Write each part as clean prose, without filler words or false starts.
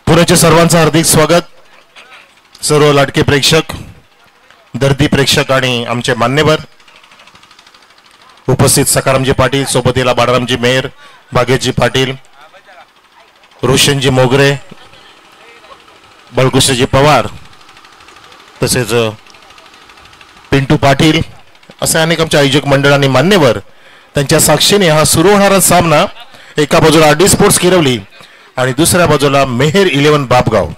पुण्याचे सर्वांचं हार्दिक स्वागत. सर्व लाडके प्रेक्षक, दर्दी प्रेक्षक आणि आमचे मान्यवर उपस्थित सकारामजी पाटील, सोबतीला बाळारामजी मेहर, भाग्यजी पाटील, रोशनजी मोगरे, बळकृष्णजी पवार, तसेच पिंटू पाटील असे अनेक आमचे आयोजक मंडळ आणि मान्यवर त्यांच्या साक्षीने हा सुरू होणारा सामना एका बाजूला आरडी स्पोर्ट्स किरवली आणि दुसऱ्या बाजूला मेहर 11 बापगाव.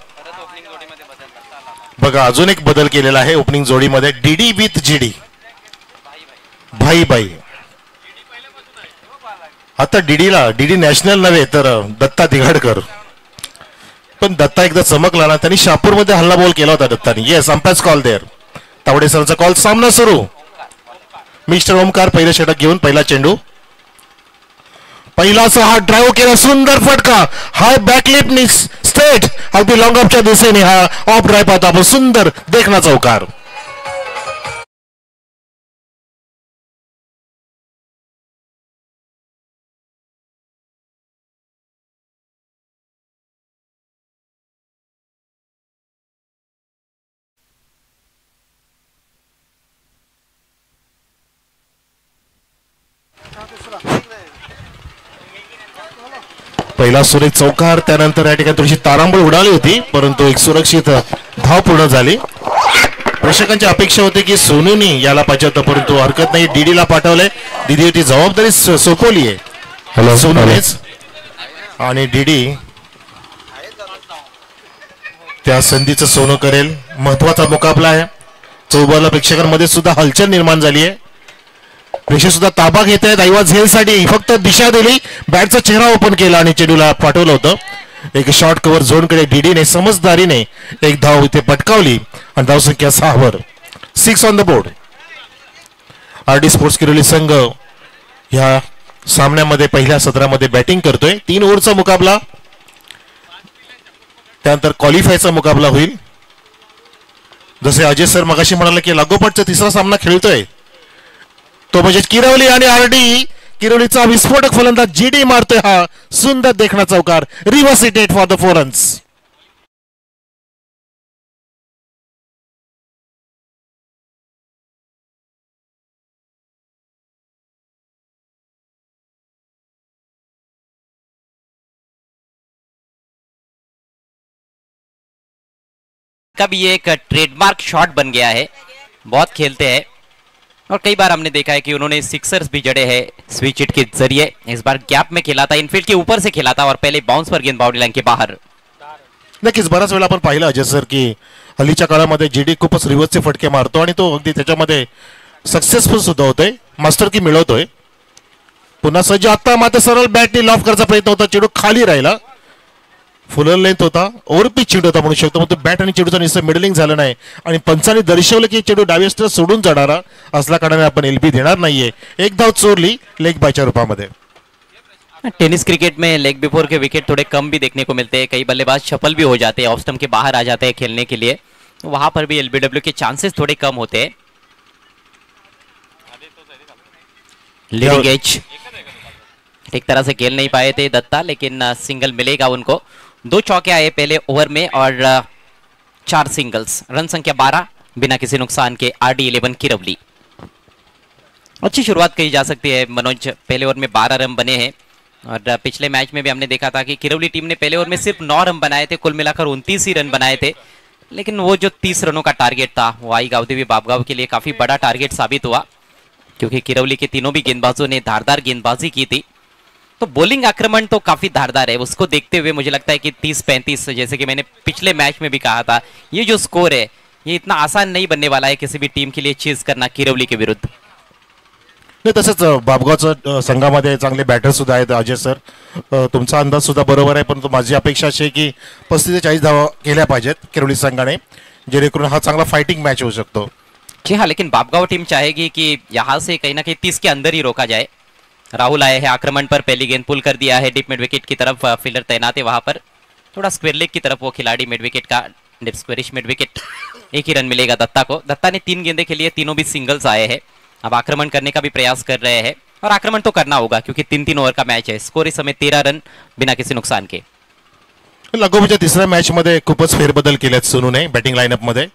बघा अजून एक बदल केलेला आहे ओपनिंग जोडीमध्ये, डीडी विथ जीडी, भाई भाई. आता डीडी नॅशनल नव्हे तर दत्ता दिघाडकर, पण दत्ता एकदा चमकला ना, त्यांनी शहापूरमध्ये हल्ला बॉल केला होता Dattani. Yes, umpire's call there. Tawde सरचा कॉल. सामना सुरू. मिस्टर ओमकार पहिलं षटक घेऊन पहिला चेंडू, पहिला हा ड्राईव्ह केला, सुंदर फटका, हाय बॅकलिप स्ट्रेट अगदी लॉंग ऑफच्या दिशेने हा ऑफ ड्राईव्ह पाहतो आपण, सुंदर देखना चौकार. पहिला सुरेख चौकार, त्यानंतर या ठिकाणी थोडीशी तारांबळ उडाली होती, परंतु एक सुरक्षित धाव पूर्ण झाली. प्रेक्षकांची अपेक्षा होती की सोनूनी याला पाहिजे होतं, परंतु हरकत नाही, डीडीला पाठवलंय. डीडी ती जबाबदारी सोपवली आहे. हॅलो सोनूनेच, आणि डीडी त्या संधीचं सोनं करेल. महत्वाचा मुकाबला आहे. चौबाला प्रेक्षकांमध्ये सुद्धा हलचल निर्माण झाली आहे. प्रेक्षक सुद्धा ताबा घेत आहेत. ऐवा झेलसाठी फक्त दिशा दिली, बॅटचा चेहरा ओपन केला आणि चेंडूला पाठवलं होतं. एक शॉर्ट कव्हर झोनकडे डीडीने समजदारीने एक धाव इथे पटकावली आणि धावसंख्या 6 वर. 6 on the board. RD sports Kiroli संघ ह्या सामन्यामध्ये पहिल्या सत्रामध्ये बॅटिंग करतोय. 3 ओव्हरचा मुकाबला, त्यानंतर क्वालिफायचा मुकाबला होईल. जसे अजय सर मगाशी म्हणाले की लागोपाठचा तिसरा सामना खेळतोय तो म्हणजे किरवली, आणि आरडी किरवलीचा विस्फोटक फलंदाज जीडी मारतोय हा सुंदर देखना चौकार. Reverse hit for the 4 runs. का भी ये एक ट्रेडमार्क शॉट बन गया है. बहुत खेलते हैं और कई बार हमने देखा है कि उन्होंने सिक्सर्स भी जड़े हैं स्विच हिट के जरिए. इस बार गैप में खेला था, इनफील्ड के ऊपर से खेला था और पहले बाउंस पर गेंद बाउंड्री लाइन के बाहर. नक्कीच बराच वेळा आपण पाहिलं अजय सर की हल्लीच्या काळामध्ये जीडी खूपच रिव्हर्सचे फटके मारतो आणि तो अगदी त्याच्यामध्ये सक्सेसफुल सुद्धा होतोय, मास्टर की मिळवतोय. पुन्हा सज्ज, आता मात्र सरळ बॅटनी लॉफ करायचा प्रयत्न होता, चेंडू खाली राहिला. फुलर लेंथ होता, ओव्हर पिच चेंडू होता म्हणू शकतो, पण बॅट आणि चेंडूचा निश्चित मिडलिंग झालं नाही आणि पंचांनी दर्शवलं की चेंडू डावेस्टर सोडून जाणारा असल्या कारणाने आपण एलबी देणार नाहीये. एक धाव चोरली लेग बायच्या रूपामध्ये. टेनिस क्रिकेट में लेग बिफोर के विकेट थोड़े कम भी देखने को मिलते हैं. कई बल्लेबाज सफल भी हो जाते हैं, ऑफ स्टंप के बाहर आ जाते हैं खेलने के लिए, तो वहां पर भी एलबीडब्ल्यू के चांसेस थोड़े कम होते हैं. लीडिंग एज ठीक तरह से खेल नहीं पाए थे दत्ता, लेकिन सिंगल मिलेगा उनको. 2 चौके आए पहले ओवर में और 4 सिंगल्स. रन संख्या 12 बिना किसी नुकसान के आरडी 11 किरवली. अच्छी शुरुआत कही जा सकती है मनोज. पहले ओवर में 12 रन बने हैं और पिछले मैच में भी हमने देखा था कि किरवली टीम ने पहले ओवर में सिर्फ 9 रन बनाए थे, कुल मिलाकर 29 ही रन बनाए थे. लेकिन वो जो 30 रनों का टारगेट था वो आई गावदेवी बापगांव के लिए काफी बड़ा टारगेट साबित हुआ, क्योंकि किरवली के तीनों भी गेंदबाजों ने धारदार गेंदबाजी की थी. तो बॉलिंग आक्रमण तो काफी धारदार है. उसको देखते हुए मुझे लगता है कि 30-35, जैसे कि मैंने पिछले मैच में भी कहा था, ये जो स्कोर है ये इतना आसान नहीं बनने वाला है किसी भी टीम के लिए चेज करना किरवली के विरुद्ध. नाही तसंच बापगावचं संघामध्ये चांगले बॅटर सुद्धा आहेत अजय सर. तुमचा अंदाज सुद्धा बरोबर आहे, परंतु माझी अपेक्षा अशी आहे की 35 ते 40 धावा केल्या पाहिजेत किरोली संघाने, जेणेकरून हा चांगला फाइटिंग मैच हो सकता. जी हाँ, लेकिन बापगांव टीम चाहेगी कि यहाँ से कहीं ना कहीं 30 के अंदर ही रोका जाए. राहुल आए हैं आक्रमण पर, पहली गेंद पुल कर दिया है डीप मिड विकेट की तरफ. फील्डर तैनात है वहां पर, थोड़ा स्क्वेयर लेग की तरफ वो खिलाड़ी मिड विकेट का स्क्वेरिश मिड विकेट. एक ही रन मिलेगा दत्ता को. दत्ता ने 3 गेंदें खेली है, तीनों भी सिंगल्स आए हैं. अब आक्रमण करने का भी प्रयास कर रहे हैं और आक्रमण तो करना होगा क्योंकि 3-3 ओव्हर का मैच है. स्कोर इस समय 13 रन बिना किसी नुकसान के. लगोपाच्या तिसऱ्या मॅच मध्ये खूपच फेरबदल केलेत सोनूने बॅटिंग लाईनअप मध्ये,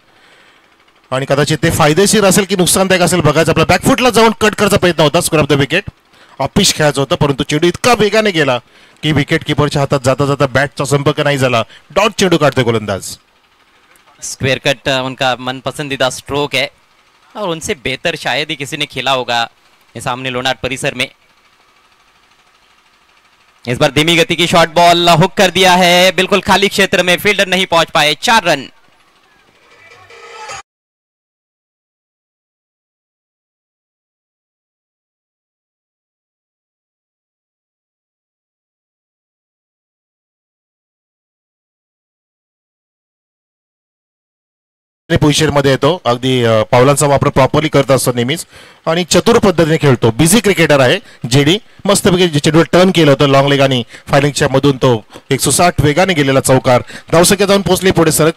आणि कदाचित ते फायदेशीर असेल की नुकसानदायक असेल बघायचं. आपल्या बॅकफुटला जाऊन कट करायचा प्रयत्न होता, स्क्वेअर ऑफ द विकेट ऑफिश खेळायचं होतं, परंतु चेंडू इतका वेगाने गेला की विकेट कीपरच्या हातात जाता जाता बॅटचा संपर्क नाही झाला. डॉट चेंडू काढते गोलंदाज. स्क्वेयर कट उनका मन पसंदीदा स्ट्रोक है और उनसे बेहतर शायद ही किसी ने खेला होगा ये सामने लोनार्ड परिसर में. इस बार धीमी गति की शॉर्ट बॉल हुक कर दिया है, बिल्कुल खाली क्षेत्र में, फील्डर नहीं पहुंच पाए. 4 रन. पोझिशन मध्ये येतो, अगदी पावलांचा वापर प्रॉपरली करत असतो नेहमीच, आणि चतुर पद्धतीने खेळतो. बिझी क्रिकेटर आहे जेडी. मस्तपैकी चेंडू टर्न केलं होतं लॉंग लेग आणि फायलिंगच्या मधून तो 160 वेगाने गेलेला चौकार. धावसंख्या जाऊन पोहोचली पुढे सरक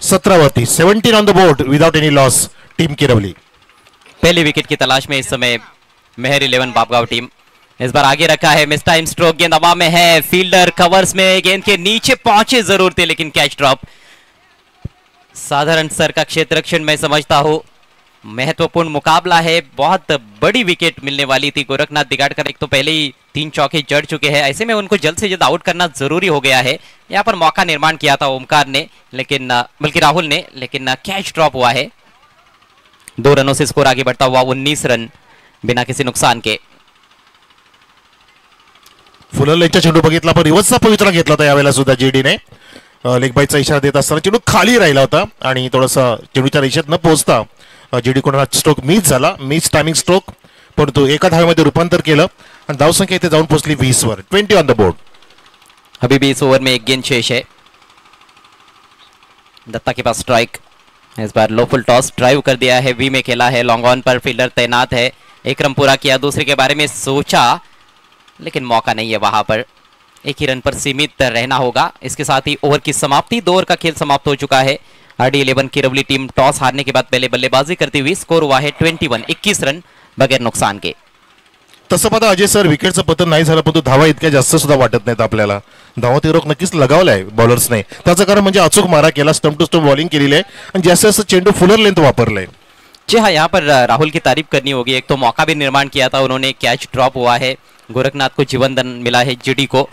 17 वरती. 17 on the board without any loss team Kirawali. पहली विकेट की तलाश में इस समय मेहर 11 बापगांव टीम. इस बार आगे रखा है, मिस टाइम स्ट्रोक, गेंद हवा में है, फील्डर कवर्स में, गेंद के नीचे पहुंचे जरूर थे लेकिन कैच ड्रॉप. साधारण स्तर का क्षेत्ररक्षण मैं समझता हूं. महत्वपूर्ण मुकाबला है, बहुत बड़ी विकेट मिलने वाली थी. गोरखनाथ दिगाड़कर एक तो पहले ही 3 चौके जड़ चुके हैं, ऐसे में उनको जल्द से जल्द आउट करना जरूरी हो गया है. यहां पर मौका निर्माण किया था ओमकार ने, लेकिन बल्कि राहुल ने, लेकिन कैच ड्रॉप हुआ है. 2 रनों से स्कोर आगे बढ़ता हुआ 19 रन बिना किसी नुकसान के. फुलरलेगचा चेंडू बघितला, पण रिव्हर्सचा पवित्रा घेतला होता यावेळेला सुद्धा जेडीने. लेग बाईचा इशारा देत असताना चेंडू खाली राहिला होता आणि थोडासा चेंडूच्या रेषेत न पोहोचता जेडी कोणा स्ट्रोक मिस झाला, मिस टायमिंग स्ट्रोक, परंतु एका धावेमध्ये रूपांतर केलं आणि धावसंख्या इथे जाऊन पोहोचली 20 वर. 20 ऑन द बोर्ड. अभी भी इस ओवर में एक गेंद शेष है. दत्ता के पास स्ट्राइक. इस बार लो फुल टॉस ड्राइव कर दिया है, वी में खेला है, लॉन्ग ऑन पर फील्डर तैनात है. एक रन पूरा किया, दूसरे के बारे में सोचा लेकिन मौका नहीं है वहां पर. एक ही रन पर सीमित रहना होगा. इसके साथ ही ओवर की समाप्ति, 2 ओवर का खेल समाप्त हो चुका है. आरडी 11 किरवली टीम टॉस हारने के बाद पहले बल्लेबाजी करती हुई. स्कोर हुआ है 21 रन बगैर नुकसान के. तसं पाहता अजय सर विकेटचं पतन नाही झालं, परंतु धावा इतक्या जास्त सुद्धा वाटत नाहीत आपल्याला. धावा ते रोख नक्कीच लगावलाय बॉलर्सने. त्याचं कारण म्हणजे अचूक मारा केला, स्टंप टू स्टंप बॉलिंग केलेली आहे आणि जास्तीत जास्त चेंडू फुलर लेंथ वापरलाय. जी हाँ, यहाँ पर राहुल की तारीफ करनी होगी. एक तो मौका भी निर्माण किया था उन्होंने, कैच ड्रॉप हुआ है, गोरखनाथ को जीवन दान मिला है जीडी को.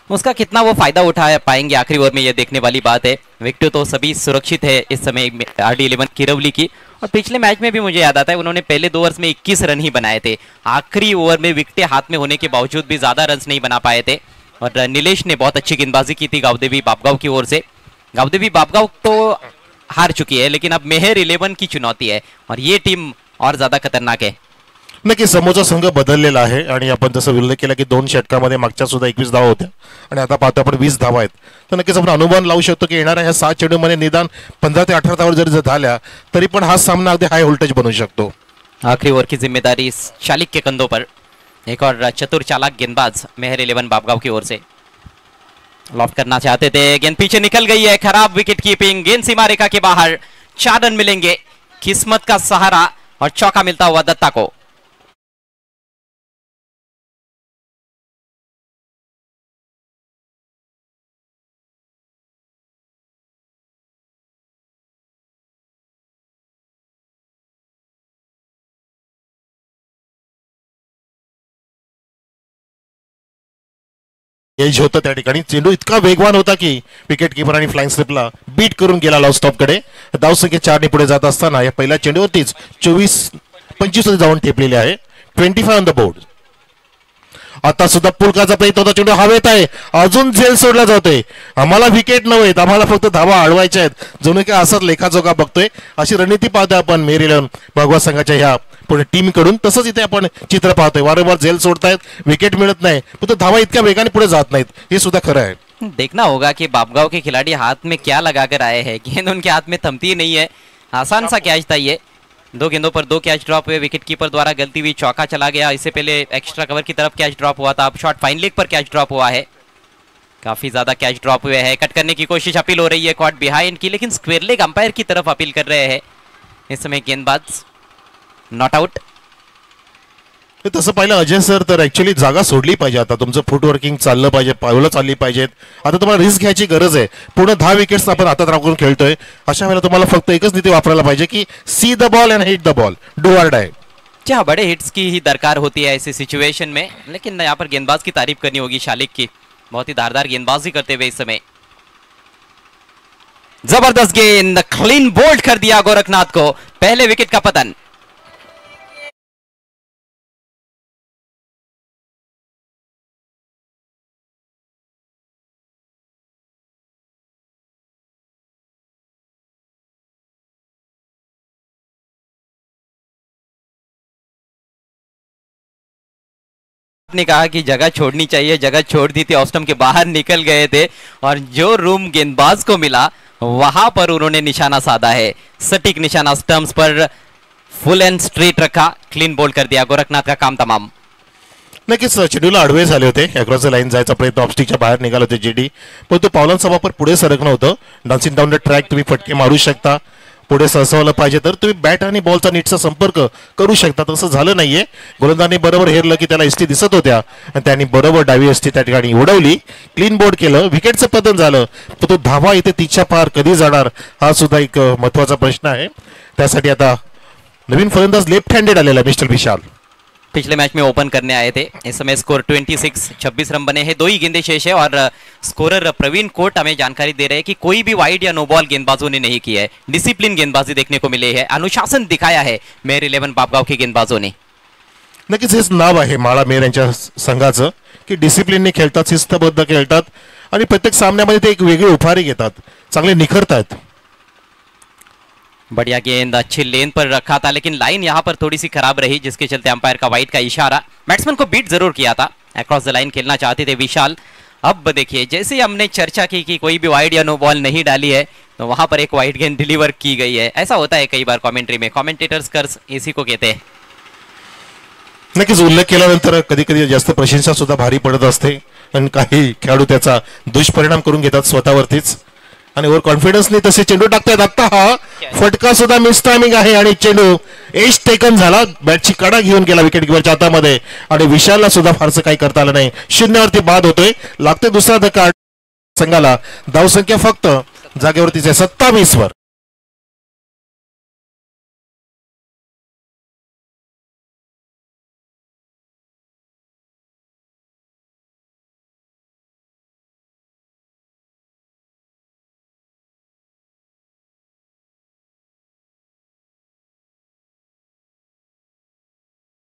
उसका कितना वो फायदा उठा पाएंगे आखिरी ओवर में, यह देखने वाली बात है. विकेट तो सभी सुरक्षित है इस समय आरडी 11 किरवली की. और पिछले मैच में भी मुझे याद आता है उन्होंने पहले 2 ओवर्स में 21 रन ही बनाए थे. आखिरी ओवर में विकेटें हाथ में होने के बावजूद भी ज्यादा रन नहीं बना पाए थे. और नीलेश ने बहुत अच्छी गेंदबाजी की थी गावदेवी बापगांव की ओर से. गावदेवी बापगांव तो हार चुकी है, लेकिन अब मेहर 11 की चुनौती है और ये टीम और ज्यादा खतरनाक है. नक्की समोरचा संघ बदललेला आहे आणि आपण जसं उल्लेख केला की 2 षटकामध्ये मागच्या सुद्धा 21 धावा होत्या आणि आता पाहतो आपण 20 धावा आहेत. तर नक्कीच आपण अनुमान लावू शकतो की येणाऱ्या ह्या 7 चेंडूमध्ये निदान 15 ते 18 धावा जरी झाल्या तरी पण हा सामना अगदी हाय व्होल्टेज बनू शकतो. आखिरी ओवर की जिम्मेदारी चालिक के कंधों पर. एक और चतुर चालाक गेंदबाज मेहर 11 बापगांव की ओर से. लॉफ्ट करना चाहते थे, गेंद पीछे निकल गई है, खराब विकेट कीपिंग, गेंद सीमा रेखा के बाहर. 4 रन मिलेंगे, किस्मत का सहारा और चौका मिलता हुआ दत्ता को. एज होतं त्या ठिकाणी. चेंडू इतका वेगवान होता की विकेट कीपर आणि फ्लाइंग स्लिपला बीट करून गेला लॉस स्टॉप कडे. धावसंख्या 4 ने पुढे जात असताना या पहिल्या चेंडूवरतीच 24-25 जाऊन ठेपलेले आहे. 25 ऑन द बोर्ड. आता सुद्धा पुलकाचा प्रयत्न होता, चेंडू हवेत आहे, अजून झेल सोडला जातोय. आम्हाला विकेट नव्हेत, आम्हाला फक्त धावा अडवायच्या आहेत. जणू काय असाच लेखाजोखा बघतोय, अशी रणनीती पाहतोय आपण मेरी इलेव्हन भगवा संघाच्या ह्या पुणे टीम कडून. तसंच इथे आपण चित्र पाहतोय, वारंवार झेल सोडतायत, विकेट मिळत नाही, फक्त धावा इतक्या वेगाने पुढे जात नाहीत, हे सुद्धा खरं आहे. देखना होगा कि बापगांव के खिलाड़ी हाथ में क्या लगाकर आए हैं. गेंद उनके हाथ में थमती ही नहीं है. आसान सा कैच था ये. 2 गेंदों पर 2 कैच ड्रॉप हुए. विकेट कीपर द्वारा गलती हुई, चौका चला गया. इससे पहले एक्स्ट्रा कवर की तरफ कैच ड्रॉप हुआ था, अब शॉट फाइन लेग पर कैच ड्रॉप हुआ है. काफी ज्यादा कैच ड्रॉप हुए हैं. कट करने की कोशिश अपील हो रही है कॉट बिहाइंड की, लेकिन स्क्वेयर लेग अंपायर की तरफ अपील कर रहे हैं इस समय गेंदबाज. Not out. तसं पाहिलं अजय सर, तर ऍक्च्युली जागा सोडली पाहिजे. आता तुमचं फुटवर्किंग चाललं पाहिजे, पावलं चालली पाहिजेत. आता तुम्हाला रिस्क घ्यायची गरज आहे. पूर्ण 10 विकेट्स आपण हातात राखून खेळतोय. अशा वेळेला तुम्हाला फक्त एकच नीती वापरायला पाहिजे की see the ball and hit the ball, do or die. जहाँ बड़े हिट्स की ही दरकार होती है ऐसी सिचुएशन में, लेकिन यहाँ पर गेंदबाज की तारीफ करनी होगी शालिक की. बहुत ही धारदार गेंदबाजी करते हुए इस समय. जबरदस्त गेंद, क्लीन बोल्ड कर दिया गोरखनाथ को. पहले विकेट का पतन. ने कहा कि जगह छोड़नी चाहिए, जगह छोड़ दी थी, ऑस्टम के बाहर निकल गए थे और जो रूम गेंदबाज को मिला वहां पर उन्होंने निशाना साधा है. सटीक निशाना स्टंप्स पर फुल एंड स्ट्रेट रखा, क्लीन बोल्ड कर दिया. गोरखनाथ का काम तमाम. नक्कीच चेंडूला अडवे झाले होते, अक्रॉस द लाईन जायचा प्रयत्न ऑफस्टिकच्या बाहेर निघाले होते जेडी, पण तो पावलांचा वापर पुढे सरकणं होतं. डान्सिंग डाऊन द ट्रॅक तुम्ही फटके मारू शकता, पुढे सरसवलं पाहिजे तर तुम्ही बॅट आणि बॉलचा नीटचा संपर्क करू शकता. तसं झालं नाहीये. गोलंदाजाने बरोबर हेरलं की त्याला एसटी दिसत होत्या आणि त्यांनी बरोबर डावी एसटी त्या ठिकाणी उडवली, क्लीन बोर्ड केलं, विकेटचं पतन झालं. तर तो धावा इथे तिच्या पार कधी जाणार हा सुद्धा एक महत्वाचा प्रश्न आहे. त्यासाठी आता नवीन फलंदाज लेफ्ट हँडेड आलेला आहे मिस्टर विशाल. पिछले मैच में ओपन करने आए थे. इस समय स्कोर 26 रन बने हैं. 2 ही गेंदें शेष है और स्कोरर प्रवीण कोट हमें जानकारी दे रहे हैं कि कोई भी वाइड या नो बॉल गेंदबाजों ने नहीं की है. डिसिप्लिन गेंदबाजी देखने को मिली है, अनुशासन दिखाया है मेयर 11 बापगांव के गेंदबाजों ने. नक्कीच हेच नाव आहे माळा मेयर यांच्या संघाचं की डिसिप्लिनने खेळतात, शिस्तबद्ध खेळतात आणि प्रत्येक सामन्यामध्ये ते एक वेगळी उभारी घेतात, चांगले निखरतात. बढ़िया गेंद, अच्छी लेन पर रखा था, लेकिन लाइन यहां पर थोड़ी सी खराब रही, जिसके चलते अंपायर का वाइड का इशारा. बैट्समैन को बीट जरूर किया था, अक्रॉस द लाइन खेलना चाहते थे विशाल. अब देखिए, जैसे हमने चर्चा की कि कोई भी वाइड या नो बॉल नहीं डाली है, तो वहां पर एक वाइड गेंद डिलीवर की गई है. ऐसा होता है कई बार कमेंट्री में, कमेंटेटर्स कर्स इसी को कहते हैं. नक्कीच उल्लेख केल्यानंतर कधी कधी जास्त प्रशंसा सुद्धा भारी पडत असते आणि काही खेळाडू त्याचा दुष्परिणाम करून घेतात स्वतःवरतीच आणि ओव्हर कॉन्फिडन्सने तसे चेंडू टाकतात. आता हा फटका सुद्धा मिस टायमिंग आहे आणि चेंडू एज टेकन झाला, बॅटची कडा घेऊन गेला विकेट किपरच्या हातामध्ये आणि विशालला सुद्धा फारसं काही करता आलं नाही. 0वरती बाद होतोय, लागते दुसरा धक्का संघाला. धावसंख्या फक्त जागेवरतीच आहे 27 वर.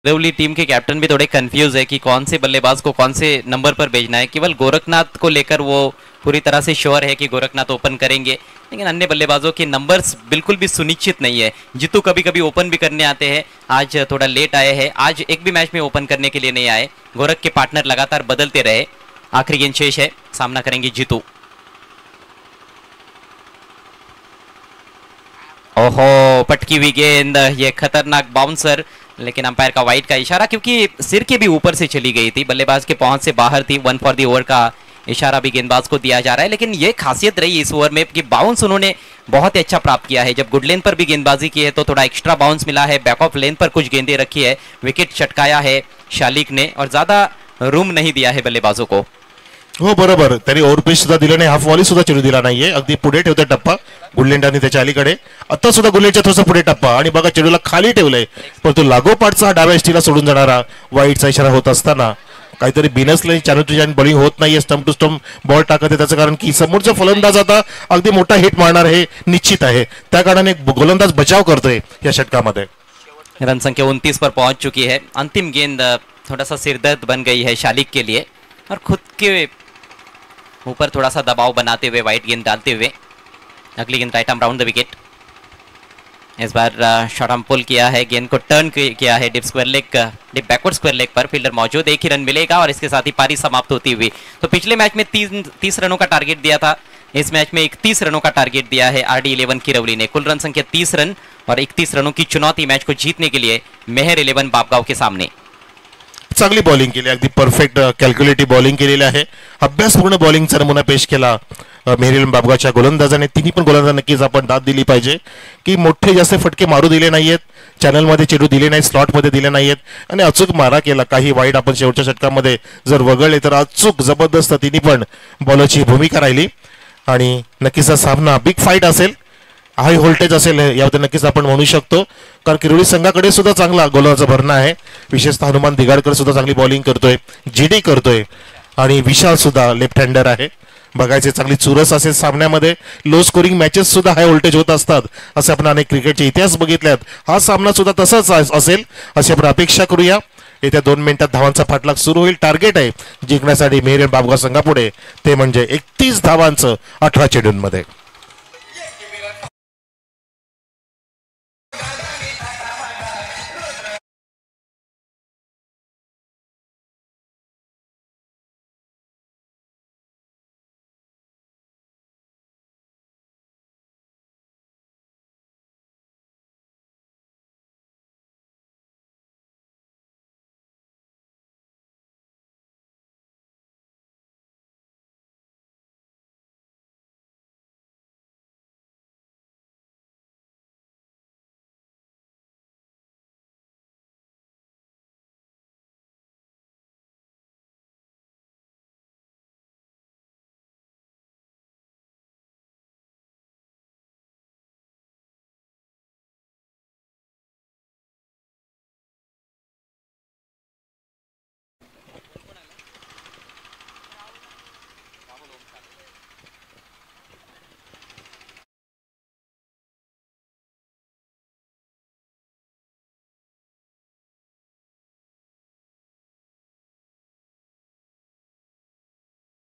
देवली टीम के कैप्टन भी थोड़े कंफ्यूज है कि कौन से बल्लेबाज को कौन से नंबर पर भेजना है. केवल गोरखनाथ को लेकर वो पूरी तरह से श्योर है कि गोरखनाथ ओपन करेंगे, लेकिन अन्य बल्लेबाजों के नंबर्स बिल्कुल भी सुनिश्चित नहीं है. जीतू कभी कभी ओपन भी करने आते हैं, आज थोड़ा लेट आए हैं, आज एक भी मैच में ओपन करने के लिए नहीं आए. गोरख के पार्टनर लगातार बदलते रहे. आखिरी गेंद शेष है, सामना करेंगे जीतू. ओहो, पटकी हुई गेंद, ये खतरनाक बाउंसर, लेकिन अंपायर का वाइड का इशारा, क्योंकि सिर के भी ऊपर से चली गई थी, बल्लेबाज के पहुंच से बाहर थी. 1 फॉर द ओवर का इशारा भी गेंदबाज को दिया जा रहा है. लेकिन ये खासियत रही इस ओवर में कि बाउंस उन्होंने बहुत ही अच्छा प्राप्त किया है. जब गुड लेन पर भी गेंदबाजी की है तो थोड़ा एक्स्ट्रा बाउंस मिला है, बैक ऑफ लेन पर कुछ गेंदें रखी है, विकेट चटकाया है शालिक ने और ज्यादा रूम नहीं दिया है बल्लेबाजों को. हो बरोबर, त्यांनी ओव्हरपिच सुद्धा दिलं नाही, हाफ वॉली सुद्धा चेंडू दिला नाहीये. अगदी पुढे ठेवतोय टप्पा गुडलेंड आणि त्याच्या अलीकडे. आता सुद्धा गुडलेंडच्या थोडंसं पुढे टप्पा आणि बघा चेंडूला खाली ठेवलंय, पण तो लागोपाठचा हा डाव्या एसटीला सोडून जाणारा वाईटचा इशारा होत असताना काहीतरी बिनसले. चॅनल टू चॅनल बॉलिंग होत नाहीये, स्टंप टू स्टंप बॉल टाकत आहे. त्याचं कारण की समोरचा फलंदाज आता अगदी मोठा हिट मारणार हे निश्चित आहे, त्या कारणाने गोलंदाज बचाव करतोय या षटकामध्ये. रन संख्या 29 पर पहुंच चुकी है. अंतिम गेंद थोड़ा सा सिरदर्द बन गई है शालिक के लिए, और खुद के ऊपर थोड़ा सा दबाव बनाते हुए वाइट गेंद डालते हुए अगली गेंद right arm round the wicket. इस बार शॉर्ट आर्म पुल किया है, गेंद को टर्न किया है deep square leg, deep backward square leg पर, फील्डर मौजूद, 1 ही रन मिलेगा और इसके साथ ही पारी समाप्त होती हुई। तो पिछले मैच में 30 रनों का टारगेट दिया था, इस मैच में 31 रनों का टारगेट दिया है RD11 किरौली ने। कुल रन संख्या 30 रन और 31 रनों की चुनौती मैच को जीतने के लिए मेहर 11 बापगाव के सामने। चांगली बॉलिंग केली, अगदी परफेक्ट कॅल्क्युलेटिव्ह बॉलिंग केलेली आहे, अभ्यासपूर्ण बॉलिंगचा नमुना पेश केला मेहर बापगावच्या गोलंदाजाने। तिन्ही पण गोलंदाज नक्कीच आपण दाद दिली पाहिजे की मोठे जास्त फटके मारू दिले नाहीयेत, चॅनलमध्ये चेडू दिले नाहीत, स्लॉटमध्ये दिले नाहीयेत आणि अचूक मारा केला। काही वाईट आपण शेवटच्या षटकामध्ये जर वगळले तर अचूक जबरदस्त तिन्ही पण बॉलरची भूमिका राहिली आणि नक्कीच हा सामना बिग फाईट असेल, हाय व्होल्टेज असेल याबद्दल नक्कीच आपण म्हणू शकतो, कारण किरोली संघाकडे सुद्धा चांगला गोलाचा भरणा आहे। विशेषतः हनुमान दिगाडकर सुद्धा चांगली बॉलिंग करतोय, जीडी करतोय आणि विशाल सुद्धा लेफ्ट हँडर आहे। बघायचे चांगली चुरस असेल सामन्यामध्ये, लो स्कोरिंग मॅचेस सुद्धा हाय व्होल्टेज होत असतात असे आपण अनेक क्रिकेटचे इतिहास बघितल्यात, हा सामना सुद्धा तसाच असेल अशी आपण अपेक्षा करूया। येत्या 2 मिनिटात धावांचा पाठलाग सुरू होईल, टार्गेट आहे जिंकण्यासाठी मेहर बापगाव संघापुढे, ते म्हणजे 31 धावांचं 18 चेंडूंमध्ये।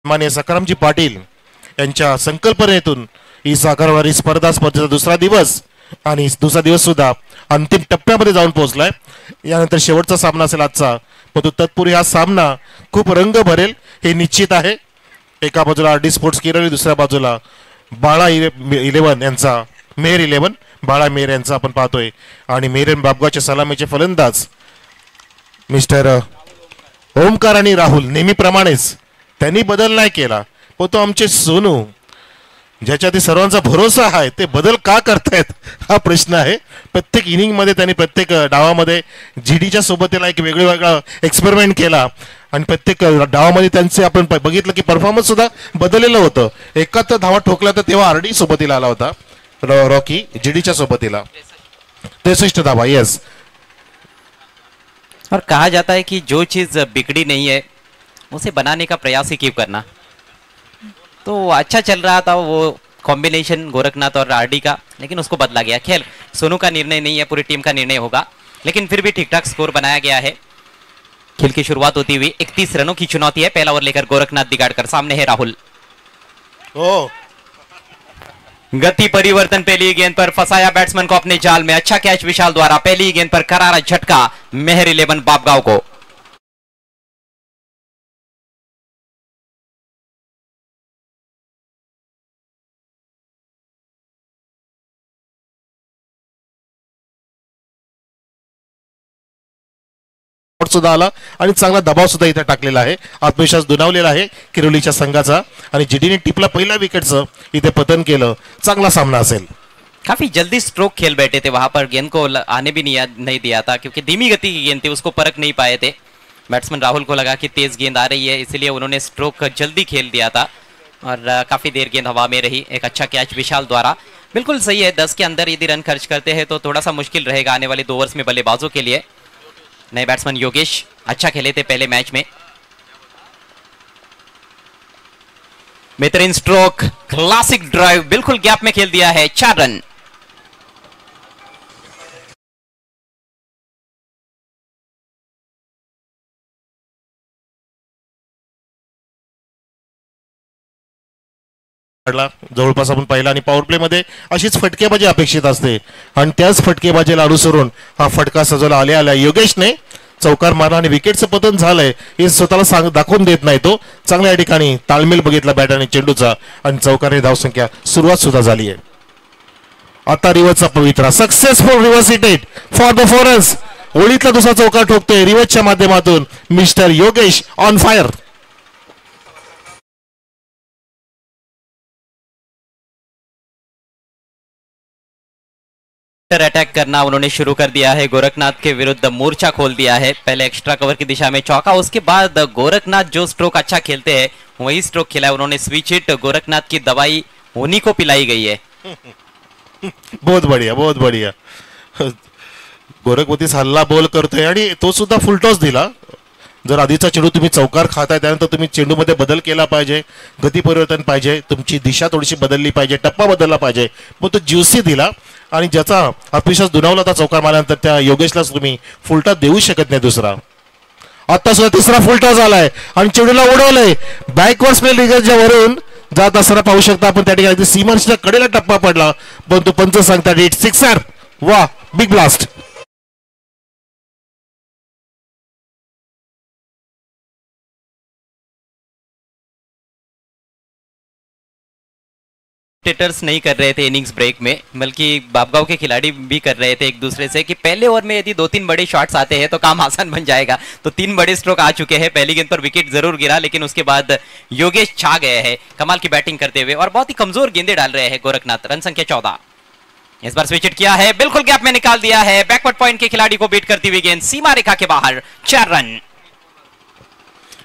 माननीय सकारामजी पाटील यांच्या संकल्पनेतून ही साखरवारी स्पर्धेचा दुसरा दिवस आणि दुसरा दिवस सुद्धा अंतिम टप्प्यामध्ये जाऊन पोहोचलाय। यानंतर शेवटचा सामना असेल आजचा, परंतु तत्पूर्वी हा सामना खूप रंग भरेल हे निश्चित आहे। एका बाजूला RD स्पोर्ट्स किरोली, दुसऱ्या बाजूला बाळा 11 यांचा मेहर 11 बाळा मेहर यांचा आपण पाहतोय आणि मेहर बापगावचे सलामीचे फलंदाज मिस्टर ओमकार आणि राहुल नेहमीप्रमाणेच त्यांनी बदल नाही केला, पण तो आमचे सोनू ज्याच्यात सर्वांचा भरोसा आहे ते बदल का करतायत हा प्रश्न आहे। प्रत्येक इनिंग मध्ये त्यांनी प्रत्येक डावामध्ये जीडीच्या सोबतीला एक वेगळा एक्सपेरिमेंट केला आणि प्रत्येक डावामध्ये त्यांचे आपण बघितलं की परफॉर्मन्स सुद्धा बदललेलं होतं। 71 धावा ठोकल्या तर तेव्हा RD सोबतीला आला होता, रॉकी जीडीच्या सोबतीला 63 धावा। यस, और कहा जाता है कि जो चीज बिगड़ी नहीं है उसे बनाने का प्रयास ही क्यों करना। तो अच्छा चल रहा था वो कॉम्बिनेशन गोरखनाथ और RD का, लेकिन उसको बदला गया। खेल सोनू का निर्णय नहीं है, पूरी टीम का निर्णय होगा, लेकिन फिर भी ठीक ठाक स्कोर बनाया गया है। खेल की शुरुआत होती हुई 31 रनों की चुनौती है, पहला ओवर लेकर गोरखनाथ दिगाड़कर, सामने है राहुल। गति परिवर्तन, पहली गेंद पर फंसाया बैट्समैन को अपने जाल में, अच्छा कैच विशाल द्वारा, पहली गेंद पर करारा झटका मेहर 11 बापगांव को। सुद्धा आला आणि चांगला दबाव सुद्धा इथे टाकलेला आहे, आत्मविश्वास दुणावलेला आहे किरोलीच्या संघाचा आणि जीडीने टिपला पहिल्या विकेटचं इथे पतन केलं। चांगला सामना असेल। काफी जल्दी स्ट्रोक खेल बैठे थे वहां पर, गेंद को आने भी नहीं दिया था क्योंकि धीमी गति की गेंद थी, उसको परख नहीं पाए थे। बैट्समैन राहुल को लगा कि तेज गेंद आ रही है, इसलिए उन्होंने स्ट्रोक जल्दी खेल दिया था और काफी देर गेंद हवा में रही। एक अच्छा कैच विशाल द्वारा, बिल्कुल सही है। 10 के अंदर यदि रन खर्च करते हैं तो थोड़ा सा मुश्किल रहेगा आने वाले 2 ओवर्स में बल्लेबाजों के लिए। नए बैट्समैन योगेश अच्छा खेले थे पहले मैच में, बेहतरीन स्ट्रोक, क्लासिक ड्राइव, बिल्कुल गैप में खेल दिया है, 4 रन। जवळपास आपण पाहिला आणि पॉवर प्ले मध्ये अशीच फटकेबाजी अपेक्षित असते आणि त्याच फटकेबाजीला अनुसरून हा फटका सजवला आल्या योगेशने चौकार मारला आणि विकेटचं पतन झालंय हे स्वतःला दाखवून देत नाही. तो चांगल्या या ठिकाणी ताळमेल बघितला बॅट आणि चेंडूचा आणि चौकारने धावसंख्या सुरुवात सुद्धा झाली आहे. आता रिवर्सचा पवित्रा successful reverse hit for the fences. ओळीतला दुसरा चौकार ठोकतोय रिवर्सच्या माध्यमातून mister Yogesh on fire. Attack करना उन्होंने शुरू कर दिया है. गोरखनाथ के विरुद्ध मोर्चा खोल दिया है. पहले एक्स्ट्रा कवर की दिशा में चौका, उसके बाद गोरखनाथ जो स्ट्रोक अच्छा खेलते हैं वही स्ट्रोक खेला है उन्होंने. स्विच हिट गोरखनाथ की दवाई उन्हीं को पिलाई गई है. बहुत बढ़िया बहुत बढ़िया. गोरखपतीस हल्ला बॉल करतोय आणि तो सुद्धा फुलटॉस दिला. जर आधीचा चेंडू तुम्ही चौकार खाताय त्यानंतर तुम्ही चेंडूमध्ये बदल केला पाहिजे, गती परिवर्तन पाहिजे, तुमची दिशा थोडीशी बदलली पाहिजे, टप्पा बदलला पाहिजे. मग तो ज्युसी दिला आणि ज्याचा अपिशस दुनावला होता चौकार मारल्यानंतर त्या योगेशलाच तुम्ही फुलटॉस देऊ शकत नाही दुसरा. आता सुद्धा तिसरा फुलटॉस आलाय आणि चेंडूला उडवलंय. बॅकवर्ड स्पेल रिगरच्या वरून जात असताना पाहू शकता आपण त्या ठिकाणी सीमांच्या कडेला टप्पा पडला पण तो पंच सांगतात इट सिक्सर. वा बिग ब्लास्ट. टेटर्स नहीं कर रहे थे इनिंग्स ब्रेक में, बल्कि बापगांव के खिलाड़ी भी कर रहे थे एक दूसरे से कि पहले ओवर में यदि 2-3 बड़े शॉट्स आते हैं तो काम आसान बन जाएगा. तो 3 बड़े स्ट्रोक आ चुके हैं. पहली गेंद पर विकेट जरूर गिरा लेकिन उसके बाद योगेश छा गए हैं कमाल की बैटिंग करते हुए और बहुत ही कमजोर गेंदें डाल रहे हैं गोरखनाथ. रन संख्या 14. इस बार स्विच हिट किया है, बिल्कुल गैप में निकाल दिया है. बैकवर्ड पॉइंट के खिलाड़ी को बीट करती हुई गेंद सीमा रेखा के बाहर. 4 रन.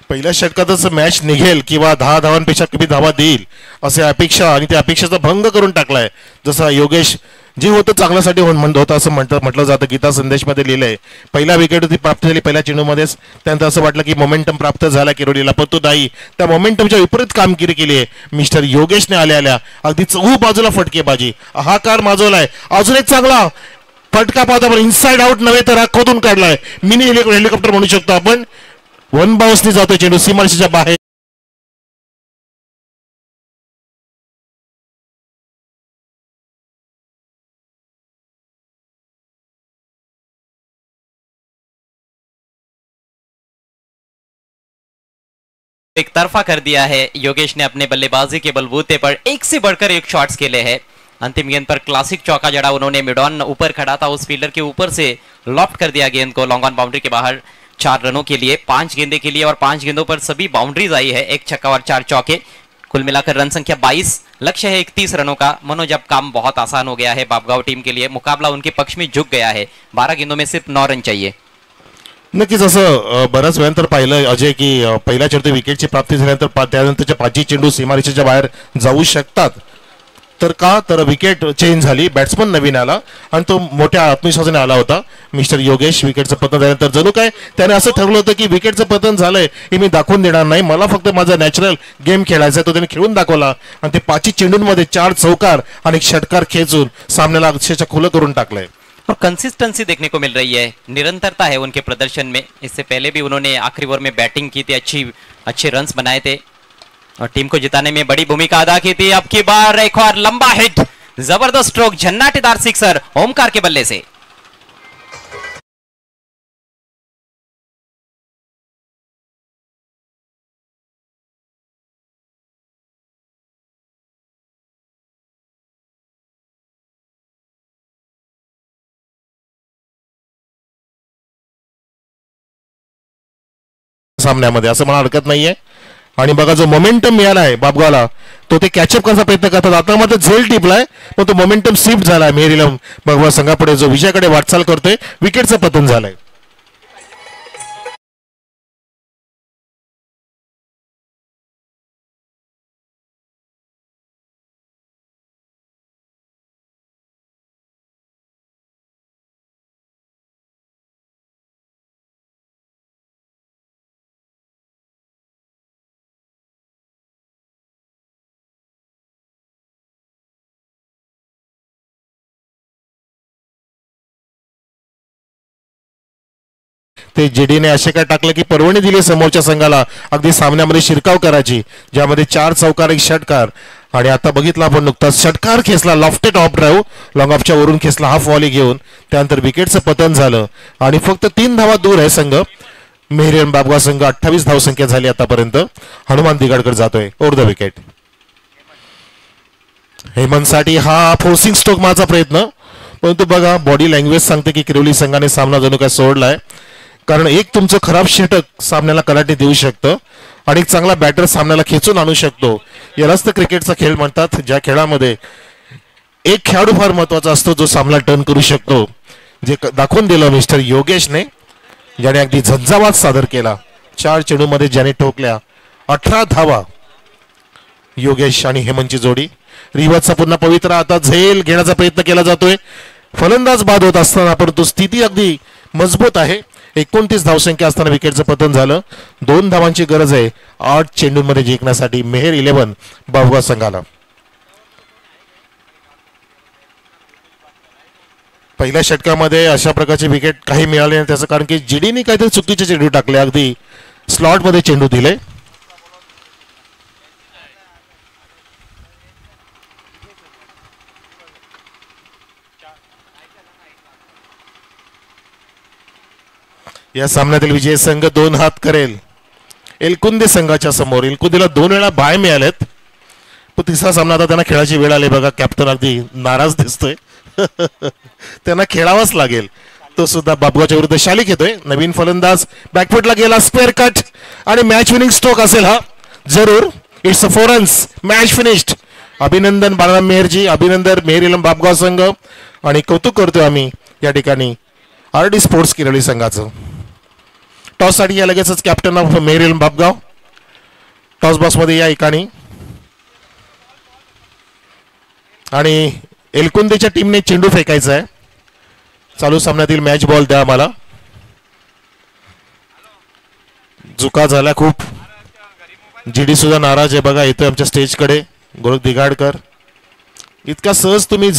पहिल्या षटकातच मॅच निघेल किंवा 10 धावांपेक्षा कमी धावा देईल असे अपेक्षा आणि त्या अपेक्षेचा भंग करून टाकलाय. जसा योगेश जे होतं चांगल्यासाठी म्हणत होता असं म्हटलं जातं. गीता संदेशमध्ये लिहिलंय पहिला विकेट ती प्राप्त झाली पहिल्या चेंडूमध्येच. त्यानंतर असं वाटलं की मोमेंटम प्राप्त झाला किरोलीला पण तो नाही. त्या मोमेंटमच्या विपरीत कामगिरी केली आहे मिस्टर योगेशने. आल्या अगदी चहू बाजूला फटकेबाजी हाकार माजवलाय. अजून एक चांगला फटका पाहता पण इनसाइड आउट नव्हे तर खोदून काढलाय. मिनी हेलिकॉप्टर म्हणू शकतो आपण. वन बाउन्सनी जातो चेंडू सीमारेषेच्या बाहेर. एक तरफा कर दिया है योगेश ने अपने बल्लेबाजी के बलबूते पर एक से बढ़कर एक शॉट्स खेले हैं. अंतिम गेंद पर क्लासिक चौका जड़ा उन्होंने. मिडॉन ऊपर खड़ा था, उस फील्डर के ऊपर से लॉफ्ट कर दिया गेंद को लॉन्ग ऑन बाउंड्री के बाहर. 4 रनों के लिए 5 गेंदे के लिए और 5 गेंदों पर सभी बाउंड्रीज आई है. 1 छक्का और 4 चौके. कुल मिलाकर रन संख्या 22. लक्ष्य है 31 रनों का. मनोज अब काम बहुत आसान हो गया है बापगांव टीम के लिए. मुकाबला उनके पक्ष में झुक गया है. 12 गेंदों में सिर्फ 9 रन चाहिए. नक्कीच असं बऱ्याच वेळानंतर पाहिलं अजय की पहिल्या चेंडू विकेटची प्राप्ती झाल्यानंतर त्यानंतरच्या 5 चेंडू सीमारेषेच्या बाहेर जाऊ शकतात. तर का तर विकेट चेंज झाली. बॅट्समन नवीन आला आणि तो मोठ्या आत्मविश्वासाने आला होता मिस्टर योगेश. विकेटचं पतन झाल्यानंतर जणू काय त्याने असं ठरवलं होतं की विकेटचं पतन झालंय हे मी दाखवून देणार नाही. मला फक्त माझा नॅचरल गेम खेळायचा. तो त्याने खेळून दाखवला आणि ते 5 चेंडूंमध्ये 4 चौकार आणि 1 षटकार खेचून सामन्याला अक्षरशः खुलं करून टाकलंय. और कंसिस्टेंसी देखने को मिल रही है, निरंतरता है उनके प्रदर्शन में. इससे पहले भी उन्होंने आखिरी ओवर में बैटिंग की थी, अच्छे रन्स बनाए थे और टीम को जिताने में बड़ी भूमिका अदा की थी. अब की बार एक और लंबा हिट, जबरदस्त स्ट्रोक, झन्नाटेदार सिक्सर ओमकार के बल्ले से. सामन्यामध्ये असं मला हरकत नाहीये. आणि बघा जो मोमेंटम मिळाला आहे बापगावला तो ते कॅचअप करण्याचा प्रयत्न करतात. आता मात्र झेल टिपलाय पण तो मोमेंटम शिफ्ट झालाय. मेहरीला बापगाव संघापुढे जो विजयाकडे वाटचाल करतोय. विकेटचं पतन झालंय. ते जेडीने असे काय टाकलं की परवानगी दिली समोरच्या संघाला अगदी सामन्यामध्ये शिरकाव करायची ज्यामध्ये 4 चौकार 1 षटकार आणि आता बघितला आपण नुकताच षटकार खेचला, लॉफ्टेड ऑफ ड्राईव्ह लॉंग ऑफच्या वरून खेचला हाफ व्हॉली घेऊन, त्यानंतर विकेटचं पतन झालं आणि फक्त 3 धावा दूर आहे संघ. मेहरियन बाबगा संघ 28 धावसंख्या झाली आतापर्यंत. हनुमान दिगाडकर जातोय ओव्हर द विकेट. हेमंतसाठी हा फोर्सिंग स्ट्रोक मारचा प्रयत्न, परंतु बघा बॉडी लँग्वेज सांगते की किरोली संघाने सामना जणू काय सोडलाय, कारण एक तुमचं खराब षटक सामन्याला कलाटे देऊ शकतं आणि एक चांगला बॅटर सामन्याला खेचून आणू शकतो. यालाच तर क्रिकेटचा खेळ म्हणतात, ज्या खेळामध्ये एक खेळाडू फार महत्वाचा असतो जो सामना टर्न करू शकतो. जे दाखवून दिलं मिस्टर योगेशने, ज्याने अगदी झंझावात सादर केला. 4 चेंडूमध्ये ज्याने ठोकल्या 18 धावा. योगेश आणि हेमंतची जोडी. रिवतचा पुन्हा पवित्रा आता झेल घेण्याचा प्रयत्न केला जातोय. फलंदाज बाद होत असताना परंतु स्थिती अगदी मजबूत आहे. 29 धावसंख्या असताना विकेटचं पतन झालं. 2 धावांची गरज आहे 8 चेंडूंमध्ये जिंकण्यासाठी मेहर 11 बाबगा संघाला. पहिल्या षटकामध्ये अशा प्रकारचे विकेट काही मिळाले नाही, त्याचं कारण की जीडीने काहीतरी चुकीचे चेंडू टाकले, अगदी स्लॉट मध्ये चेंडू दिले. या सामन्यातील विजय संघ 2 हात करेल एलकुंदे संघाच्या समोर. एलकुंदेला 2 वेळा बाय मिळालेत, पण तिसरा सामना आता त्यांना खेळायची वेळ आली. बघा कॅप्टन अगदी नाराज दिसतोय. त्यांना खेळावाच लागेल. तो सुद्धा बाबगाच्या विरुद्ध शालिक येतोय. नवीन फलंदाज बॅकफुटला गेला, स्क्वेअर कट आणि मॅच विनिंग स्ट्रोक असेल हा जरूर. It's a 4 runs, match finished. अभिनंदन बाळाराम मेहरजी, अभिनंदन मेहर इलम बाबगाव संघ, आणि कौतुक करतोय आम्ही या ठिकाणी आरडी स्पोर्ट्स किरोली संघाचं. टॉस साठी या लगेचच कॅप्टन ऑफ मेहर इलम बाबगाव टॉस बॉक्स मध्ये या ठिकाणी. आणि एलकुंदेच्या टीमने चेंडू फेकायचा आहे. चालू सामन्यातील मॅच बॉल द्या आम्हाला. चुका झाल्या खूप. जीडी सुद्धा नाराज आहे. बघा येतोय आमच्या स्टेजकडे गोरख दिगाडकर. इतका सहज तुम्ही